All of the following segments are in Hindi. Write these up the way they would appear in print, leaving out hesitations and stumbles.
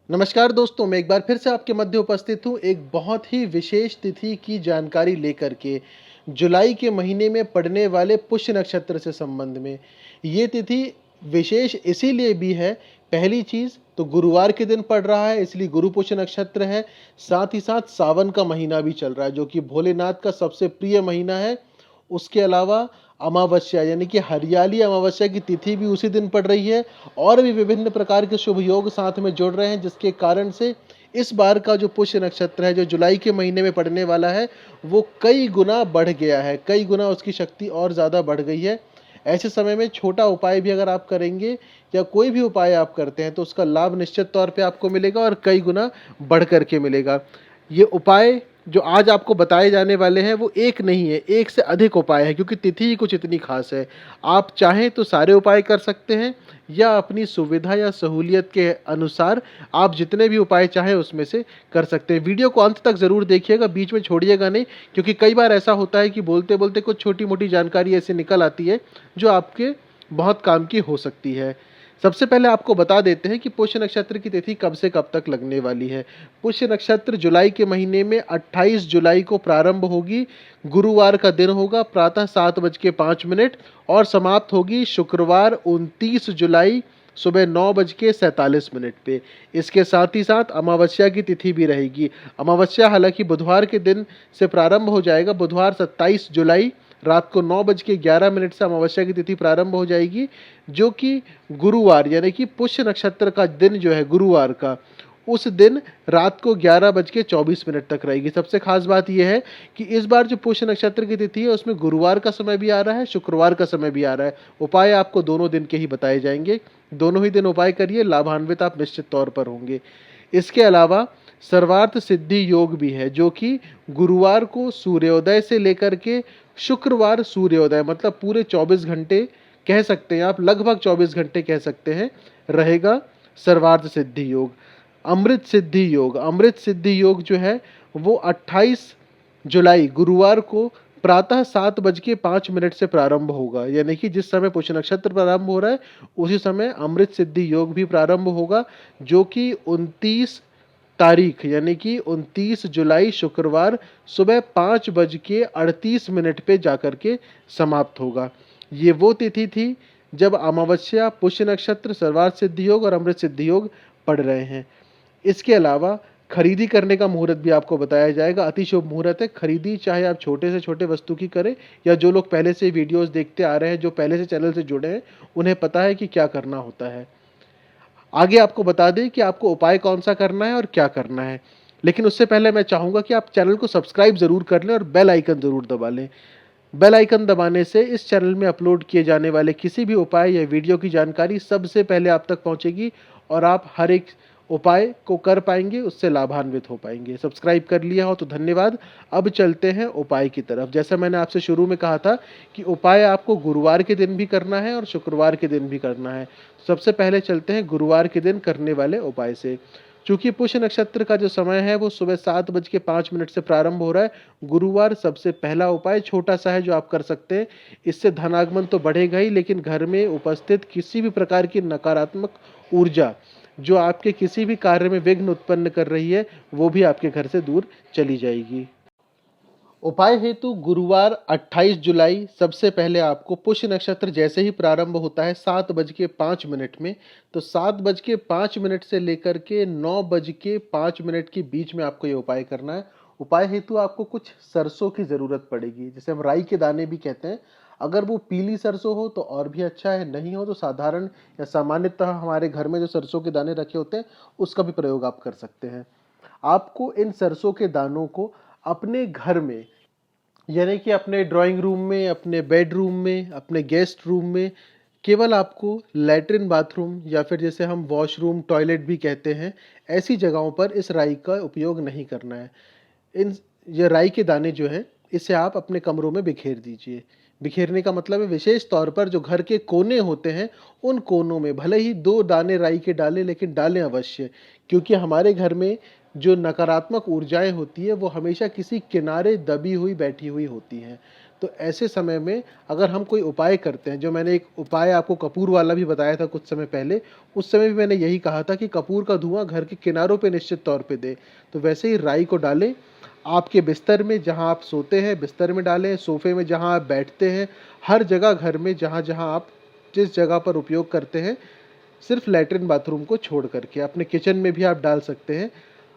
नमस्कार दोस्तों, मैं एक बार फिर से आपके मध्य उपस्थित हूँ एक बहुत ही विशेष तिथि की जानकारी लेकर के। जुलाई के महीने में पड़ने वाले पुष्य नक्षत्र से संबंध में। ये तिथि विशेष इसीलिए भी है, पहली चीज़ तो गुरुवार के दिन पड़ रहा है इसलिए गुरु पुष्य नक्षत्र है। साथ ही साथ सावन का महीना भी चल रहा है जो कि भोलेनाथ का सबसे प्रिय महीना है। उसके अलावा अमावस्या यानी कि हरियाली अमावस्या की तिथि भी उसी दिन पड़ रही है और भी विभिन्न प्रकार के शुभ योग साथ में जुड़ रहे हैं, जिसके कारण से इस बार का जो पुष्य नक्षत्र है जो जुलाई के महीने में पड़ने वाला है वो कई गुना बढ़ गया है, कई गुना उसकी शक्ति और ज़्यादा बढ़ गई है। ऐसे समय में छोटा उपाय भी अगर आप करेंगे या कोई भी उपाय आप करते हैं तो उसका लाभ निश्चित तौर पे आपको मिलेगा और कई गुना बढ़ कर के मिलेगा। ये उपाय जो आज आपको बताए जाने वाले हैं वो एक नहीं है, एक से अधिक उपाय है क्योंकि तिथि ही कुछ इतनी खास है। आप चाहें तो सारे उपाय कर सकते हैं या अपनी सुविधा या सहूलियत के अनुसार आप जितने भी उपाय चाहें उसमें से कर सकते हैं। वीडियो को अंत तक ज़रूर देखिएगा, बीच में छोड़िएगा नहीं, क्योंकि कई बार ऐसा होता है कि बोलते-बोलते कुछ छोटी-मोटी जानकारी ऐसे निकल आती है जो आपके बहुत काम की हो सकती है। सबसे पहले आपको बता देते हैं कि पुष्य नक्षत्र की तिथि कब से कब तक लगने वाली है। पुष्य नक्षत्र जुलाई के महीने में 28 जुलाई को प्रारंभ होगी, गुरुवार का दिन होगा, प्रातः 7:05 और समाप्त होगी शुक्रवार 29 जुलाई सुबह 9:47 पे। इसके साथ ही साथ अमावस्या की तिथि भी रहेगी। अमावस्या हालांकि बुधवार के दिन से प्रारंभ हो जाएगा, बुधवार 27 जुलाई रात को 9:11 से अमावस्या की तिथि प्रारंभ हो जाएगी, जो कि गुरुवार यानी कि पुष्य नक्षत्र का दिन जो है गुरुवार का, उस दिन रात को 11:24 तक रहेगी। सबसे खास बात यह है कि इस बार जो पुष्य नक्षत्र की तिथि है उसमें गुरुवार का समय भी आ रहा है, शुक्रवार का समय भी आ रहा है। उपाय आपको दोनों दिन के ही बताए जाएंगे, दोनों ही दिन उपाय करिए, लाभान्वित आप निश्चित तौर पर होंगे। इसके अलावा सर्वार्थ सिद्धि योग भी है जो कि गुरुवार को सूर्योदय से लेकर के शुक्रवार सूर्योदय मतलब पूरे 24 घंटे कह सकते हैं आप, लगभग 24 घंटे कह सकते हैं, रहेगा सर्वार्थ सिद्धि योग। अमृत सिद्धि योग जो है वो 28 जुलाई गुरुवार को प्रातः 7:05 से प्रारंभ होगा, यानी कि जिस समय पुष्य नक्षत्र प्रारंभ हो रहा है उसी समय अमृत सिद्धि योग भी प्रारंभ होगा, जो कि 29 तारीख यानी कि 29 जुलाई शुक्रवार सुबह 5:38 पे जाकर के समाप्त होगा। ये वो तिथि थी जब अमावस्या, पुष्य नक्षत्र, सर्वार्थ सिद्धि योग और अमृत सिद्धि योग पड़ रहे हैं। इसके अलावा खरीदी करने का मुहूर्त भी आपको बताया जाएगा, अति शुभ मुहूर्त है। खरीदी चाहे आप छोटे से छोटे वस्तु की करें या जो लोग पहले से वीडियोस देखते आ रहे हैं, जो पहले से चैनल से जुड़े हैं, उन्हें पता है कि क्या करना होता है। आगे आपको बता दें कि आपको उपाय कौन सा करना है और क्या करना है, लेकिन उससे पहले मैं चाहूँगा कि आप चैनल को सब्सक्राइब ज़रूर कर लें और बेल आइकन ज़रूर दबा लें। बेल आइकन दबाने से इस चैनल में अपलोड किए जाने वाले किसी भी उपाय या वीडियो की जानकारी सबसे पहले आप तक पहुंचेगी और आप हर एक उपाय को कर पाएंगे, उससे लाभान्वित हो पाएंगे। सब्सक्राइब कर लिया हो तो धन्यवाद। अब चलते हैं उपाय की तरफ। जैसा मैंने आपसे शुरू में कहा था कि उपाय आपको गुरुवार के दिन भी करना है और शुक्रवार के दिन भी करना है। सबसे पहले चलते हैं गुरुवार के दिन करने वाले उपाय से। चूंकि पुष्य नक्षत्र का जो समय है वो सुबह 7:05 से प्रारंभ हो रहा है, गुरुवार सबसे पहला उपाय छोटा सा है जो आप कर सकते हैं। इससे धनागमन तो बढ़ेगा ही, लेकिन घर में उपस्थित किसी भी प्रकार की नकारात्मक ऊर्जा जो आपके किसी भी कार्य में विघ्न उत्पन्न कर रही है वो भी आपके घर से दूर चली जाएगी। उपाय हेतु गुरुवार 28 जुलाई सबसे पहले आपको पुष्य नक्षत्र जैसे ही प्रारंभ होता है 7:05 में, तो 7:05 से लेकर के 9:05 के बीच में आपको ये उपाय करना है। उपाय हेतु आपको कुछ सरसों की ज़रूरत पड़ेगी, जिसे हम राई के दाने भी कहते हैं। अगर वो पीली सरसों हो तो और भी अच्छा है, नहीं हो तो साधारण या सामान्यतः हमारे घर में जो सरसों के दाने रखे होते हैं उसका भी प्रयोग आप कर सकते हैं। आपको इन सरसों के दानों को अपने घर में यानी कि अपने ड्राइंग रूम में, अपने बेडरूम में, अपने गेस्ट रूम में, केवल आपको लैट्रिन बाथरूम या फिर जैसे हम वॉशरूम टॉयलेट भी कहते हैं, ऐसी जगहों पर इस राई का उपयोग नहीं करना है। इन ये राई के दाने जो हैं इसे आप अपने कमरों में बिखेर दीजिए। बिखेरने का मतलब है विशेष तौर पर जो घर के कोने होते हैं उन कोनों में भले ही 2 दाने राई के डालें, लेकिन डालें अवश्य, क्योंकि हमारे घर में जो नकारात्मक ऊर्जाएं होती है वो हमेशा किसी किनारे दबी हुई बैठी हुई होती हैं। तो ऐसे समय में अगर हम कोई उपाय करते हैं, जो मैंने एक उपाय आपको कपूर वाला भी बताया था कुछ समय पहले, उस समय भी मैंने यही कहा था कि कपूर का धुआं घर के किनारों पे निश्चित तौर पे दें। तो वैसे ही राई को डालें, आपके बिस्तर में जहाँ आप सोते हैं बिस्तर में डालें, सोफ़े में जहाँ आप बैठते हैं, हर जगह घर में जहाँ-जहाँ आप जिस जगह पर उपयोग करते हैं, सिर्फ लैट्रिन बाथरूम को छोड़ करके। अपने किचन में भी आप डाल सकते हैं।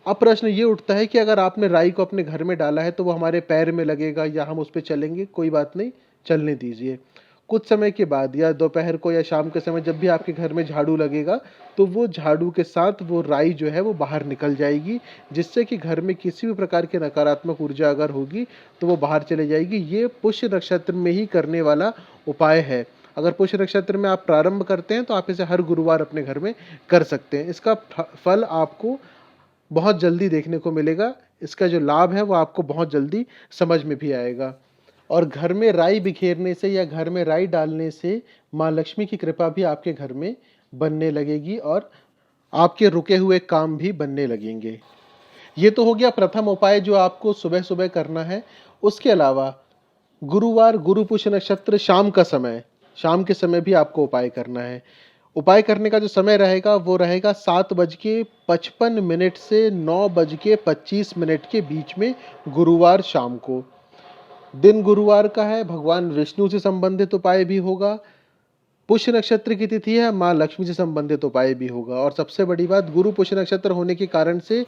अब प्रश्न ये उठता है कि अगर आपने राई को अपने घर में डाला है तो वो हमारे पैर में लगेगा या हम उस पे चलेंगे, कोई बात नहीं, चलने दीजिए। कुछ समय के बाद या दोपहर को या शाम के समय जब भी आपके घर में झाड़ू लगेगा, तो वो झाड़ू के साथ वो राई जो है वो बाहर निकल जाएगी, जिससे कि घर में किसी भी प्रकार की नकारात्मक ऊर्जा अगर होगी, तो वो बाहर चली जाएगी। ये पुष्य नक्षत्र में ही करने वाला उपाय है। अगर पुष्य नक्षत्र में आप प्रारंभ करते हैं तो आप इसे हर गुरुवार अपने घर में कर सकते हैं। इसका फल आपको बहुत जल्दी देखने को मिलेगा। इसका जो लाभ है वो आपको बहुत जल्दी समझ में भी आएगा। और घर में राई बिखेरने से या घर में राई डालने से माँ लक्ष्मी की कृपा भी आपके घर में बनने लगेगी और आपके रुके हुए काम भी बनने लगेंगे। ये तो हो गया प्रथम उपाय जो आपको सुबह-सुबह करना है। उसके अलावा गुरुवार, गुरु पुष्य नक्षत्र शाम के समय भी आपको उपाय करना है। उपाय करने का जो समय रहेगा वो रहेगा 7:55 से 9:25 के बीच में गुरुवार शाम को। दिन गुरुवार का है, भगवान विष्णु से संबंधित उपाय भी होगा। पुष्य नक्षत्र की तिथि है, माँ लक्ष्मी से संबंधित उपाय भी होगा। और सबसे बड़ी बात, गुरु पुष्य नक्षत्र होने के कारण से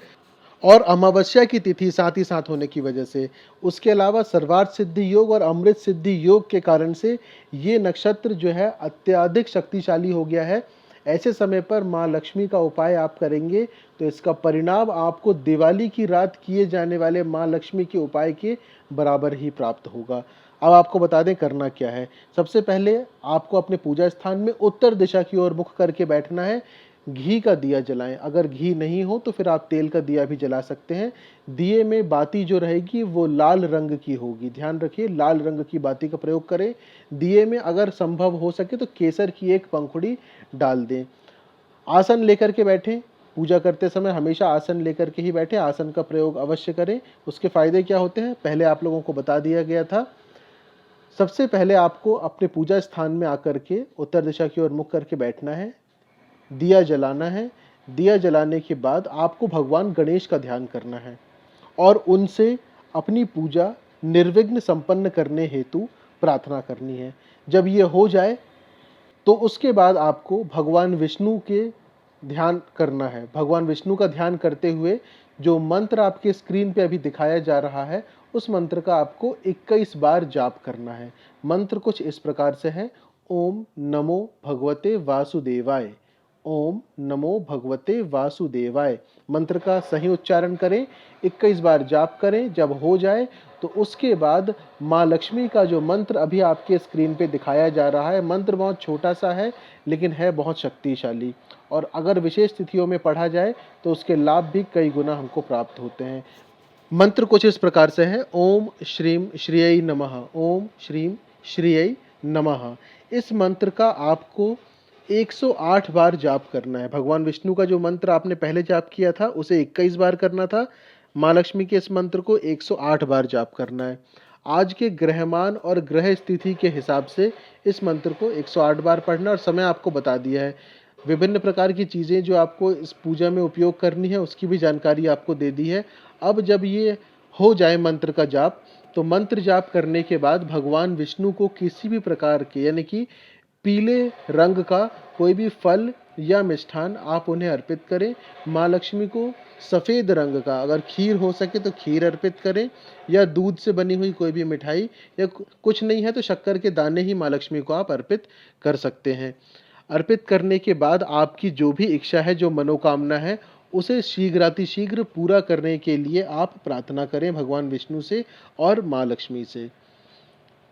और अमावस्या की तिथि साथ ही साथ होने की वजह से, उसके अलावा सर्वार्थ सिद्धि योग और अमृत सिद्धि योग के कारण से ये नक्षत्र जो है अत्यधिक शक्तिशाली हो गया है। ऐसे समय पर माँ लक्ष्मी का उपाय आप करेंगे तो इसका परिणाम आपको दिवाली की रात किए जाने वाले माँ लक्ष्मी के उपाय के बराबर ही प्राप्त होगा। अब आपको बता दें करना क्या है। सबसे पहले आपको अपने पूजा स्थान में उत्तर दिशा की ओर मुख करके बैठना है। घी का दिया जलाएं। अगर घी नहीं हो तो फिर आप तेल का दिया भी जला सकते हैं। दिए में बाती जो रहेगी वो लाल रंग की होगी। ध्यान रखिए, लाल रंग की बाती का प्रयोग करें। दिए में अगर संभव हो सके तो केसर की एक पंखुड़ी डाल दें। आसन लेकर के बैठें। पूजा करते समय हमेशा आसन लेकर के ही बैठें। आसन का प्रयोग अवश्य करें। उसके फायदे क्या होते हैं पहले आप लोगों को बता दिया गया था। सबसे पहले आपको अपने पूजा स्थान में आकर के उत्तर दिशा की ओर मुख करके बैठना है। दिया जलाना है। दिया जलाने के बाद आपको भगवान गणेश का ध्यान करना है और उनसे अपनी पूजा निर्विघ्न संपन्न करने हेतु प्रार्थना करनी है। जब ये हो जाए तो उसके बाद आपको भगवान विष्णु के ध्यान करना है। भगवान विष्णु का ध्यान करते हुए जो मंत्र आपके स्क्रीन पे अभी दिखाया जा रहा है, उस मंत्र का आपको 21 बार जाप करना है। मंत्र कुछ इस प्रकार से है: ओम नमो भगवते वासुदेवाय। ओम नमो भगवते वासुदेवाय। मंत्र का सही उच्चारण करें, 21 बार जाप करें। जब हो जाए तो उसके बाद माँ लक्ष्मी का जो मंत्र अभी आपके स्क्रीन पे दिखाया जा रहा है, मंत्र बहुत छोटा सा है लेकिन है बहुत शक्तिशाली और अगर विशेष तिथियों में पढ़ा जाए तो उसके लाभ भी कई गुना हमको प्राप्त होते हैं। मंत्र कुछ इस प्रकार से है: ओम श्रीम श्रीयै नमः। ओम श्रीम श्रीयै नमः। इस मंत्र का आपको 108 बार जाप करना है। भगवान विष्णु का जो मंत्र आपने पहले जाप किया था उसे 21 बार करना था। माँ लक्ष्मी के इस मंत्र को 108 बार जाप करना है। आज के ग्रहमान और ग्रह स्थिति के हिसाब से इस मंत्र को 108 बार पढ़ना और समय आपको बता दिया है। विभिन्न प्रकार की चीज़ें जो आपको इस पूजा में उपयोग करनी है उसकी भी जानकारी आपको दे दी है। अब जब ये हो जाए मंत्र का जाप, तो मंत्र जाप करने के बाद भगवान विष्णु को किसी भी प्रकार के यानी कि पीले रंग का कोई भी फल या मिष्ठान आप उन्हें अर्पित करें। माँ लक्ष्मी को सफ़ेद रंग का अगर खीर हो सके तो खीर अर्पित करें या दूध से बनी हुई कोई भी मिठाई या कुछ नहीं है तो शक्कर के दाने ही माँ लक्ष्मी को आप अर्पित कर सकते हैं। अर्पित करने के बाद आपकी जो भी इच्छा है, जो मनोकामना है, उसे शीघ्रातिशीघ्र पूरा करने के लिए आप प्रार्थना करें भगवान विष्णु से और माँ लक्ष्मी से।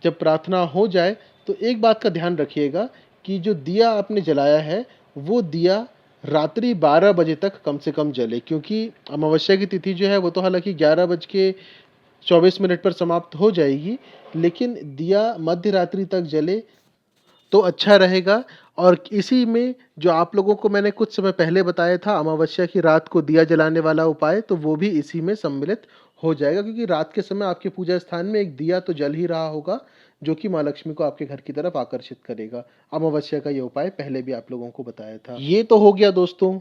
जब प्रार्थना हो जाए तो एक बात का ध्यान रखिएगा कि जो दिया आपने जलाया है वो दिया रात्रि 12 बजे तक कम से कम जले, क्योंकि अमावस्या की तिथि जो है वो तो हालांकि 11:24 पर समाप्त हो जाएगी, लेकिन दिया मध्य रात्रि तक जले तो अच्छा रहेगा। और इसी में जो आप लोगों को मैंने कुछ समय पहले बताया था अमावस्या की रात को दिया जलाने वाला उपाय, तो वो भी इसी में सम्मिलित हो जाएगा, क्योंकि रात के समय आपके पूजा स्थान में एक दिया तो जल ही रहा होगा, जो कि माँ लक्ष्मी को आपके घर की तरफ आकर्षित करेगा। अमावस्या का ये उपाय पहले भी आप लोगों को बताया था। ये तो हो गया दोस्तों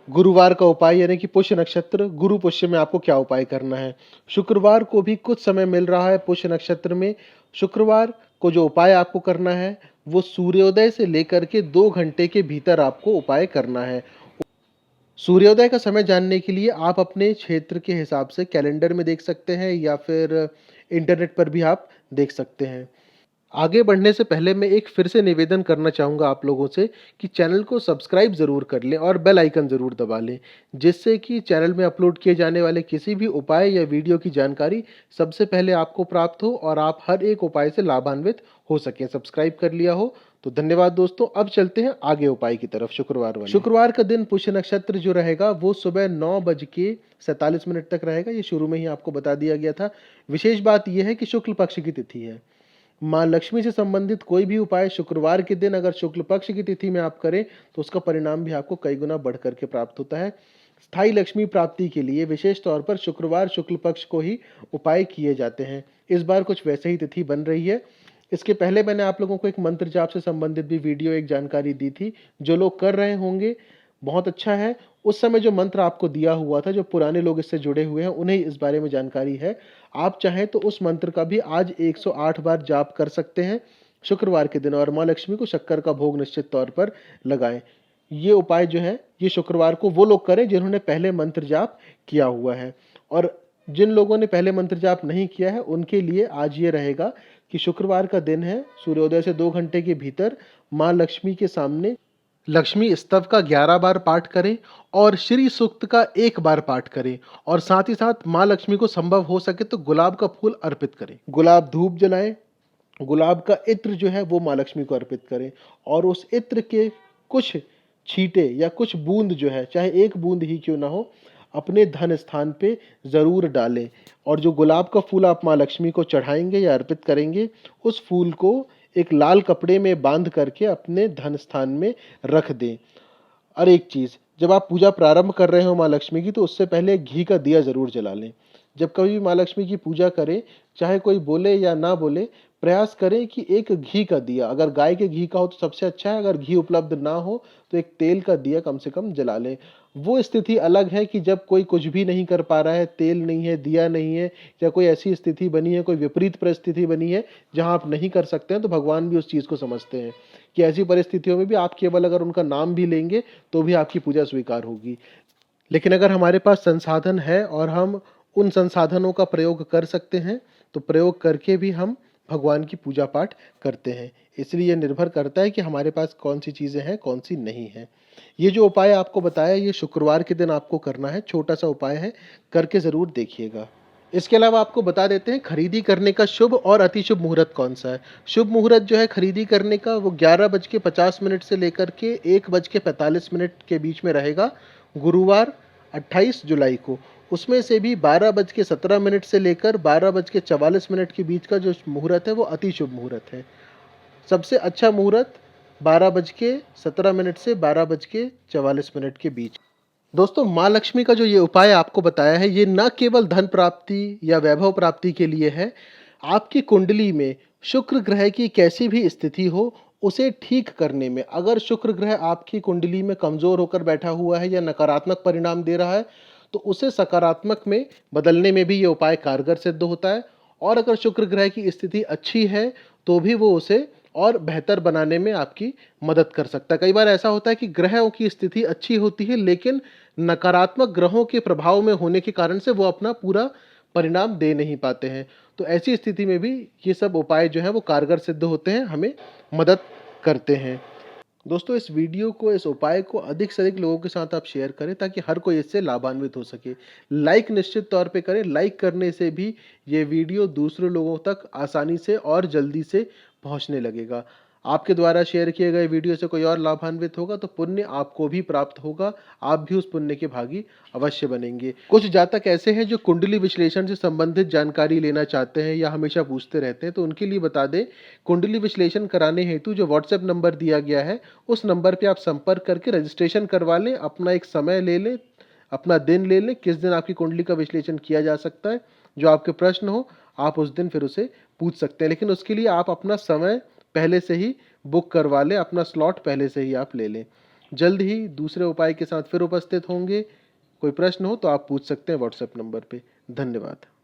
गुरुवार का उपाय, यानी कि पुष्य नक्षत्र गुरु पुष्य में आपको क्या उपाय करना है। शुक्रवार को भी कुछ समय मिल रहा है पुष्य नक्षत्र में। शुक्रवार को जो उपाय आपको करना है वो सूर्योदय से लेकर के 2 घंटे के भीतर आपको उपाय करना है। सूर्योदय का समय जानने के लिए आप अपने क्षेत्र के हिसाब से कैलेंडर में देख सकते हैं या फिर इंटरनेट पर भी आप देख सकते हैं। आगे बढ़ने से पहले मैं एक फिर से निवेदन करना चाहूँगा आप लोगों से कि चैनल को सब्सक्राइब ज़रूर कर लें और बेल आइकन ज़रूर दबा लें, जिससे कि चैनल में अपलोड किए जाने वाले किसी भी उपाय या वीडियो की जानकारी सबसे पहले आपको प्राप्त हो और आप हर एक उपाय से लाभान्वित हो सकें। सब्सक्राइब कर लिया हो तो धन्यवाद दोस्तों। अब चलते हैं आगे उपाय की तरफ। शुक्रवार का दिन पुष्य नक्षत्र जो रहेगा वो सुबह 9:47 तक रहेगा। ये शुरू में ही आपको बता दिया गया था। विशेष बात यह है कि शुक्ल पक्ष की तिथि है। माँ लक्ष्मी से संबंधित कोई भी उपाय शुक्रवार के दिन अगर शुक्ल पक्ष की तिथि में आप करें तो उसका परिणाम भी आपको कई गुना बढ़ करके प्राप्त होता है। स्थायी लक्ष्मी प्राप्ति के लिए विशेष तौर पर शुक्रवार शुक्ल पक्ष को ही उपाय किए जाते हैं। इस बार कुछ वैसे ही तिथि बन रही है। इसके पहले मैंने आप लोगों को एक मंत्र जाप से संबंधित भी वीडियो एक जानकारी दी थी। जो लोग कर रहे होंगे बहुत अच्छा है। उस समय जो मंत्र आपको दिया हुआ था, जो पुराने लोग इससे जुड़े हुए हैं उन्हें इस बारे में जानकारी है। आप चाहें तो उस मंत्र का भी आज 108 बार जाप कर सकते हैं शुक्रवार के दिन, और माँ लक्ष्मी को शक्कर का भोग निश्चित तौर पर लगाएं। ये उपाय जो है ये शुक्रवार को वो लोग करें जिन्होंने पहले मंत्र जाप किया हुआ है, और जिन लोगों ने पहले मंत्र जाप नहीं किया है उनके लिए आज ये रहेगा कि शुक्रवार का दिन है। सूर्योदय से 2 घंटे के भीतर माँ लक्ष्मी के सामने लक्ष्मी स्तव का 11 बार पाठ करें और श्री सूक्त का 1 बार पाठ करें, और साथ ही साथ माँ लक्ष्मी को संभव हो सके तो गुलाब का फूल अर्पित करें। गुलाब धूप जलाएं, गुलाब का इत्र जो है वो माँ लक्ष्मी को अर्पित करें, और उस इत्र के कुछ छींटे या कुछ बूंद जो है, चाहे एक बूंद ही क्यों ना हो, अपने धन स्थान पे जरूर डालें। और जो गुलाब का फूल आप माँ लक्ष्मी को चढ़ाएंगे या अर्पित करेंगे, उस फूल को एक लाल कपड़े में बांध करके अपने धन स्थान में रख दें। और एक चीज, जब आप पूजा प्रारंभ कर रहे हो माँ लक्ष्मी की तो उससे पहले घी का दिया जरूर जला लें। जब कभी भी माँ लक्ष्मी की पूजा करें, चाहे कोई बोले या ना बोले, प्रयास करें कि एक घी का दिया, अगर गाय के घी का हो तो सबसे अच्छा है, अगर घी उपलब्ध ना हो तो एक तेल का दिया कम से कम जला लें। वो स्थिति अलग है कि जब कोई कुछ भी नहीं कर पा रहा है, तेल नहीं है, दिया नहीं है, या कोई ऐसी स्थिति बनी है, कोई विपरीत परिस्थिति बनी है जहां आप नहीं कर सकते हैं, तो भगवान भी उस चीज को समझते हैं कि ऐसी परिस्थितियों में भी आप केवल अगर उनका नाम भी लेंगे तो भी आपकी पूजा स्वीकार होगी। लेकिन अगर हमारे पास संसाधन है और हम उन संसाधनों का प्रयोग कर सकते हैं तो प्रयोग करके भी हम भगवान की पूजा पाठ करते हैं। इसलिए ये निर्भर करता है कि हमारे पास कौन सी चीज़ें हैं, कौन सी नहीं है। ये जो उपाय आपको बताया ये शुक्रवार के दिन आपको करना है, छोटा सा उपाय है, करके ज़रूर देखिएगा। इसके अलावा आपको बता देते हैं खरीदी करने का शुभ और अति शुभ मुहूर्त कौन सा है। शुभ मुहूर्त जो है खरीदी करने का वो 11:50 से लेकर के 1:45 के बीच में रहेगा, गुरुवार 28 जुलाई को। उसमें से भी 12:17 से लेकर 12:44 के बीच का जो मुहूर्त है वो अति शुभ मुहूर्त है। सबसे अच्छा मुहूर्त 12:17 से 12:44 के बीच। दोस्तों माँ लक्ष्मी का जो ये उपाय आपको बताया है ये न केवल धन प्राप्ति या वैभव प्राप्ति के लिए है। आपकी कुंडली में शुक्र ग्रह की कैसी भी स्थिति हो उसे ठीक करने में, अगर शुक्र ग्रह आपकी कुंडली में कमजोर होकर बैठा हुआ है या नकारात्मक परिणाम दे रहा है तो उसे सकारात्मक में बदलने में भी ये उपाय कारगर सिद्ध होता है। और अगर शुक्र ग्रह की स्थिति अच्छी है तो भी वो उसे और बेहतर बनाने में आपकी मदद कर सकता है। कई बार ऐसा होता है कि ग्रहों की स्थिति अच्छी होती है लेकिन नकारात्मक ग्रहों के प्रभाव में होने के कारण से वो अपना पूरा परिणाम दे नहीं पाते हैं। तो ऐसी स्थिति में भी ये सब उपाय जो है वो कारगर सिद्ध होते हैं, हमें मदद करते हैं। दोस्तों इस वीडियो को, इस उपाय को अधिक से अधिक लोगों के साथ आप शेयर करें ताकि हर कोई इससे लाभान्वित हो सके। लाइक निश्चित तौर पे करें, लाइक करने से भी ये वीडियो दूसरे लोगों तक आसानी से और जल्दी से पहुंचने लगेगा। आपके द्वारा शेयर किए गए वीडियो से कोई और लाभान्वित होगा तो पुण्य आपको भी प्राप्त होगा, आप भी उस पुण्य के भागी अवश्य बनेंगे। कुछ जातक ऐसे हैं जो कुंडली विश्लेषण से संबंधित जानकारी लेना चाहते हैं या हमेशा पूछते रहते हैं, तो उनके लिए बता दें कुंडली विश्लेषण कराने हेतु जो व्हाट्सएप नंबर दिया गया है उस नंबर पर आप संपर्क करके रजिस्ट्रेशन करवा लें, अपना एक समय ले लें, अपना दिन ले लें, किस दिन आपकी कुंडली का विश्लेषण किया जा सकता है, जो आपके प्रश्न हो आप उस दिन फिर उसे पूछ सकते हैं। लेकिन उसके लिए आप अपना समय पहले से ही बुक करवा लें, अपना स्लॉट पहले से ही आप ले लें। जल्द ही दूसरे उपाय के साथ फिर उपस्थित होंगे। कोई प्रश्न हो तो आप पूछ सकते हैं व्हाट्सएप नंबर पे। धन्यवाद।